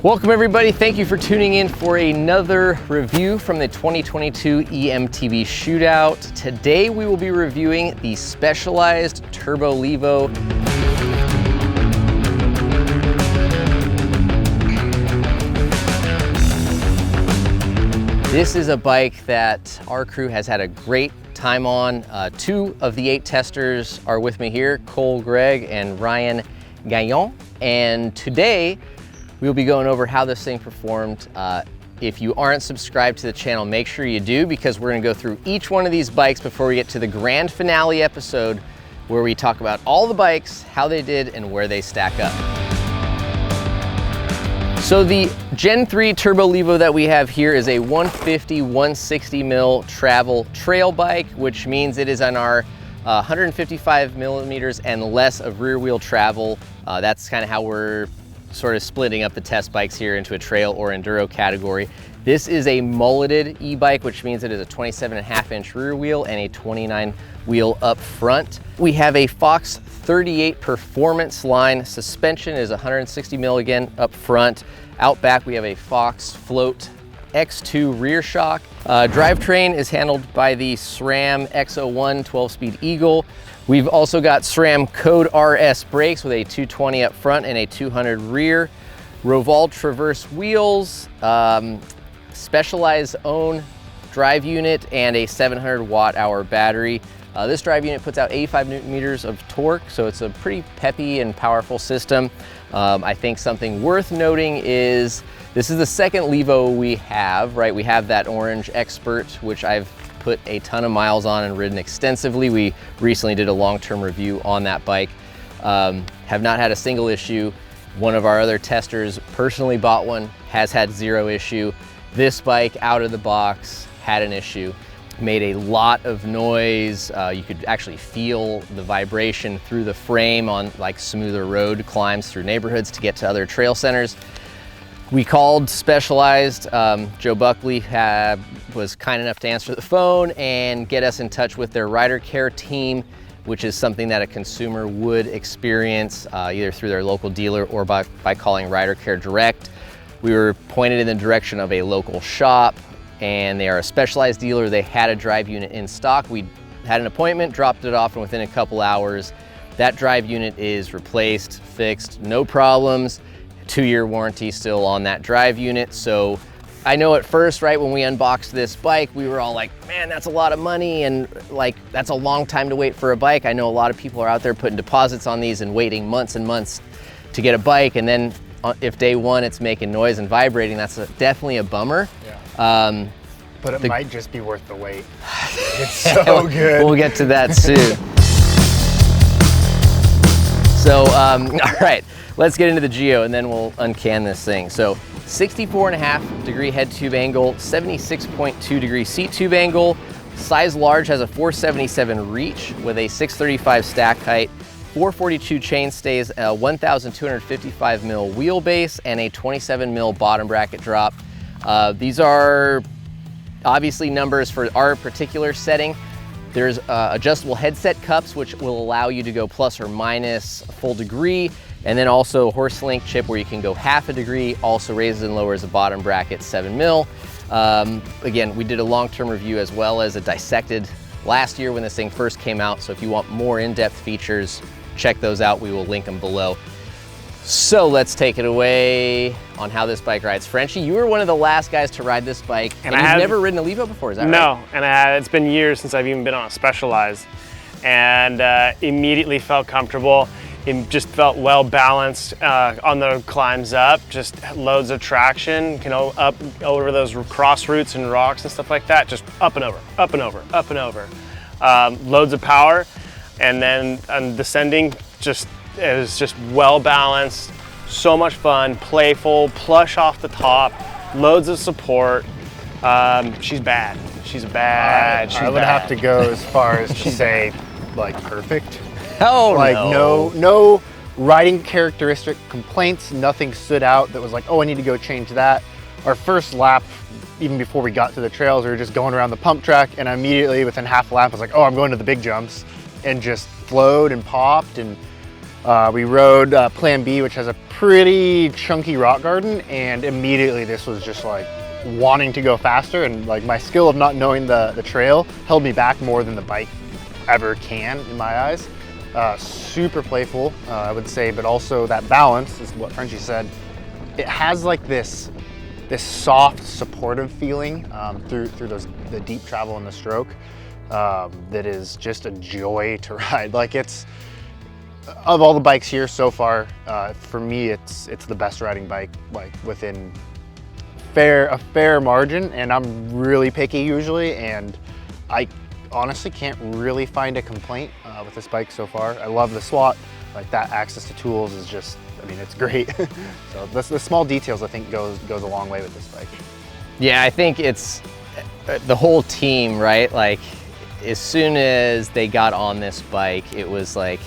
Welcome everybody, thank you for tuning in for another review from the 2022 Emtb Shootout. Today we will be reviewing the Specialized Turbo Levo. This is a bike that our crew has had a great time on. 2 of the 8 testers are with me here, Cole Gregg and Ryan Gaillon. And today, we'll be going over how this thing performed. If you aren't subscribed to the channel, make sure you do, because we're gonna go through each one of these bikes before we get to the grand finale episode where we talk about all the bikes, how they did, and where they stack up. So the Gen 3 Turbo Levo that we have here is a 150, 160 mil travel trail bike, which means it is on our 155 millimeters and less of rear wheel travel. That's kind of how we're sort of splitting up the test bikes here into a trail or enduro category. This is a mulleted e-bike, which means it is a 27.5-inch rear wheel and a 29 wheel up front. We have a Fox 38 performance line. Suspension is 160 mil again up front. Out back we have a Fox Float X2 rear shock. Drivetrain is handled by the SRAM X01 12-speed Eagle. We've also got SRAM Code RS brakes with a 220 up front and a 200 rear. Roval Traverse wheels, Specialized own drive unit, and a 700 watt-hour battery. This drive unit puts out 85 newton meters of torque, so it's a pretty peppy and powerful system. I think something worth noting is this is the second Levo we have, right? We have that orange Expert, which I've put a ton of miles on and ridden extensively. We recently did a long-term review on that bike. Have not had a single issue. One of our other testers personally bought one, has had 0 issue. This bike out of the box had an issue. Made a lot of noise. You could actually feel the vibration through the frame on like smoother road climbs through neighborhoods to get to other trail centers. We called Specialized. Joe Buckley was kind enough to answer the phone and get us in touch with their rider care team, which is something that a consumer would experience either through their local dealer or by calling rider care direct. We were pointed in the direction of a local shop, and they are a Specialized dealer. They had a drive unit in stock. We had an appointment, dropped it off, and within a couple hours, that drive unit is replaced, fixed, no problems. 2-year warranty still on that drive unit. So I know at first, right, when we unboxed this bike, we were all like, man, that's a lot of money, and like, that's a long time to wait for a bike. I know a lot of people are out there putting deposits on these and waiting months and months to get a bike, and then if day one it's making noise and vibrating, that's definitely a bummer. Yeah. But it might just be worth the wait. It's so good. We'll get to that soon. So, all right, let's get into the geo and then we'll uncan this thing. So 64.5 degree head tube angle, 76.2 degree seat tube angle. Size large has a 477 reach with a 635 stack height, 442 chain stays, a 1,255 mil wheelbase, and a 27 mil bottom bracket drop. These are obviously numbers for our particular setting. There's adjustable headset cups, which will allow you to go plus or minus a full degree. And then also horse link chip where you can go half a degree, also raises and lowers the bottom bracket 7 mil. Again, we did a long-term review as well as a dissected last year when this thing first came out. So if you want more in-depth features, check those out. We will link them below. So let's take it away on how this bike rides. Frenchie, you were one of the last guys to ride this bike, and you've never ridden a Levo before, is that right? No, and it's been years since I've even been on a Specialized, and immediately felt comfortable. It just felt well balanced on the climbs up, just loads of traction, you know, up over those cross roots and rocks and stuff like that, just up and over, up and over, up and over. Loads of power, and then descending, it was just well balanced, so much fun, playful, plush off the top, loads of support. She's bad. She's bad. I would have to go as far as to say, like, perfect. Oh, like no riding characteristic complaints. Nothing stood out that was like, oh, I need to go change that. Our first lap, even before we got to the trails, we were just going around the pump track, and immediately within half a lap, I was like, oh, I'm going to the big jumps, and just flowed and popped, and We rode Plan B, which has a pretty chunky rock garden, and immediately this was just like wanting to go faster, and like my skill of not knowing the trail held me back more than the bike ever can in my eyes. Super playful, I would say, but also that balance is what Frenchie said. It has like this soft, supportive feeling through the deep travel and the stroke that is just a joy to ride. Like, it's, of all the bikes here so far, for me, it's the best riding bike, like within a fair margin. And I'm really picky usually, and I honestly can't really find a complaint with this bike so far. I love the SWAT, like that access to tools is just, I mean, it's great. So the small details, I think, goes a long way with this bike. Yeah, I think it's the whole team, right? Like, as soon as they got on this bike, it was like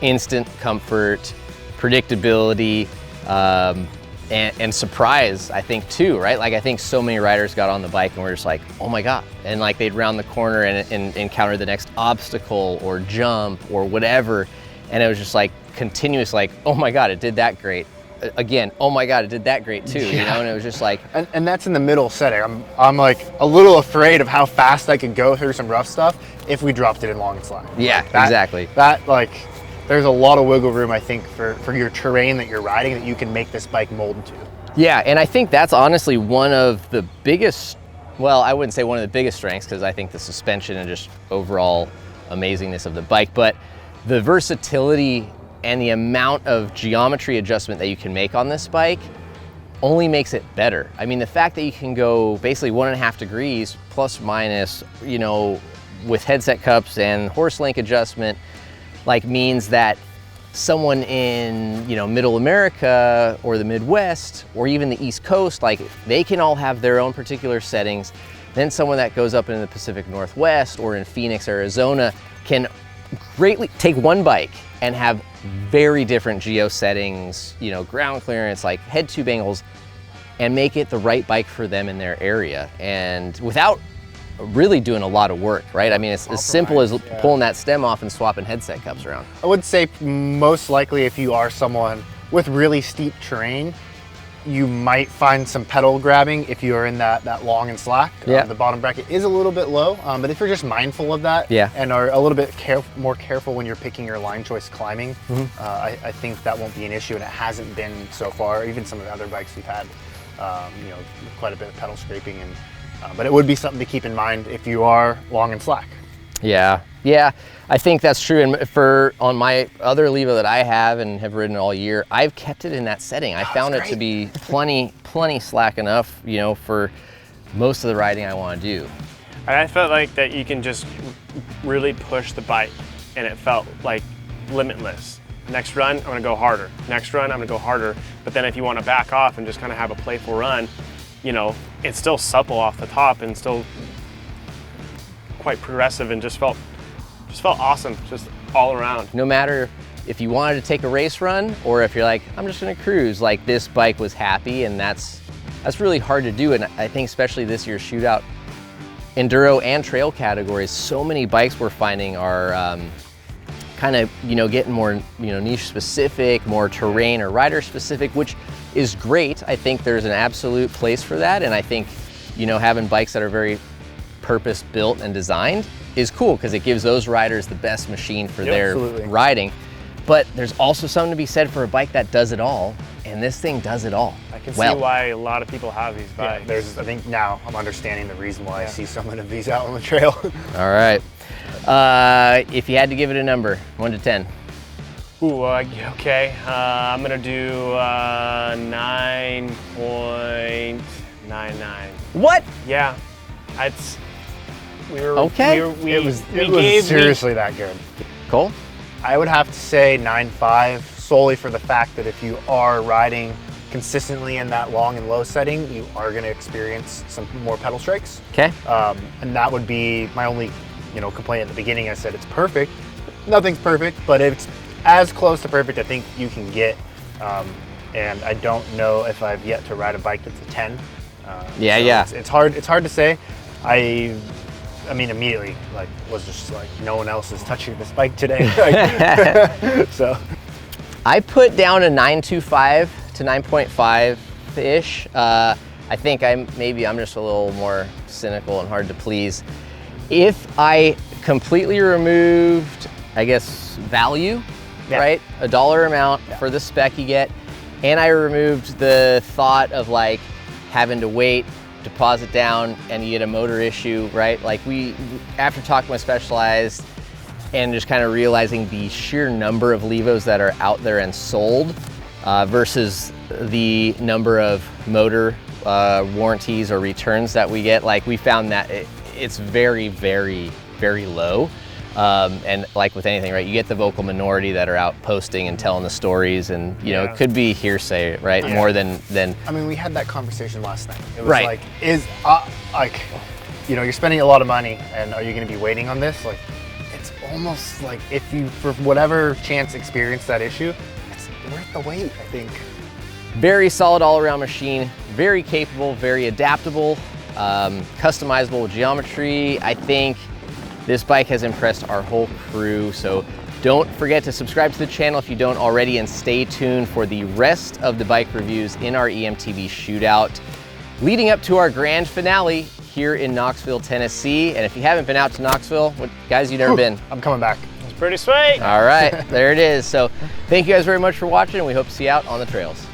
instant comfort, predictability, and surprise, I think, too, right? Like, I think so many riders got on the bike and were just like, oh my God. And like, they'd round the corner and encounter the next obstacle or jump or whatever. And it was just like continuous, like, oh my God, it did that great. Again, oh my God, it did that great too, you know? And it was just like... And that's in the middle setting. I'm like a little afraid of how fast I could go through some rough stuff if we dropped it in long and slack. Yeah, like that, exactly. That, like, there's a lot of wiggle room, I think, for your terrain that you're riding that you can make this bike mold to. Yeah, and I think that's honestly one of the biggest, well, I wouldn't say one of the biggest strengths, because I think the suspension and just overall amazingness of the bike, but the versatility and the amount of geometry adjustment that you can make on this bike only makes it better. I mean, the fact that you can go basically 1.5 degrees plus minus, you know, with headset cups and horse link adjustment, like, means that someone in, you know, middle America or the Midwest or even the East Coast, like, they can all have their own particular settings. Then someone that goes up in the Pacific Northwest or in Phoenix, Arizona can greatly take one bike and have very different geo settings, you know, ground clearance, like head tube angles, and make it the right bike for them in their area, and without really doing a lot of work, right? I mean, it's as simple as pulling that stem off and swapping headset cups around. I would say most likely if you are someone with really steep terrain, you might find some pedal grabbing if you are in that long and slack. Yeah. The bottom bracket is a little bit low, but if you're just mindful of that, yeah, and are a little bit more careful when you're picking your line choice climbing, I think that won't be an issue, and it hasn't been so far. Even some of the other bikes we've had, you know, quite a bit of pedal scraping, and but it would be something to keep in mind if you are long and slack. Yeah, yeah, I think that's true. And on my other Levo that I have and have ridden all year, I've kept it in that setting. I found it to be plenty slack enough, you know, for most of the riding I want to do. And I felt like that you can just really push the bike, and it felt like limitless. Next run, I'm gonna go harder. Next run, I'm gonna go harder. But then if you want to back off and just kind of have a playful run, you know, it's still supple off the top and still quite progressive, and just felt awesome, just all around. No matter if you wanted to take a race run or if you're like, I'm just gonna cruise, like, this bike was happy, and that's really hard to do. And I think especially this year's shootout, enduro and trail categories, so many bikes we're finding are kind of, you know, getting more, you know, niche specific, more terrain or rider specific, which is great. I think there's an absolute place for that, and I think, you know, having bikes that are very purpose built and designed is cool, because it gives those riders the best machine for their riding. But there's also something to be said for a bike that does it all, and this thing does it all. I can see why a lot of people have these bikes. Yeah, I think now I'm understanding the reason why I see so many of these out on the trail. All right. If you had to give it a number, 1 to 10. Ooh, okay. I'm gonna do 9.99. What? Yeah, okay. It was seriously that good. Cole? I would have to say 9.5, solely for the fact that if you are riding consistently in that long and low setting, you are going to experience some more pedal strikes. Okay. And that would be my only, you know, complaint at the beginning. I said it's perfect. Nothing's perfect, but it's as close to perfect I think you can get. And I don't know if I've yet to ride a bike that's a 10. Yeah. It's hard to say. I mean, immediately, like, was just like, no one else is touching this bike today. So. I put down a 9.25 to 9.5-ish. I think maybe I'm just a little more cynical and hard to please. If I completely removed, I guess, value, right? A dollar amount for the spec you get, and I removed the thought of like having to wait, deposit down, and you get a motor issue, right? Like after talking with Specialized and just kind of realizing the sheer number of Levos that are out there and sold versus the number of motor warranties or returns that we get, like we found that it's very, very, very low. And like with anything, right, you get the vocal minority that are out posting and telling the stories, and you know, it could be hearsay, right? More than I mean, we had that conversation last night. It was right. like, you know, you're spending a lot of money, and are you going to be waiting on this? Like, it's almost like if you, for whatever chance, experience that issue, it's worth the wait, I think. Very solid all-around machine, very capable, very adaptable, customizable geometry. I think this bike has impressed our whole crew, so don't forget to subscribe to the channel if you don't already, and stay tuned for the rest of the bike reviews in our Emtb Shootout, leading up to our grand finale here in Knoxville, Tennessee. And if you haven't been out to Knoxville, guys, you've never been. I'm coming back. It's pretty sweet. All right, there it is. So thank you guys very much for watching, and we hope to see you out on the trails.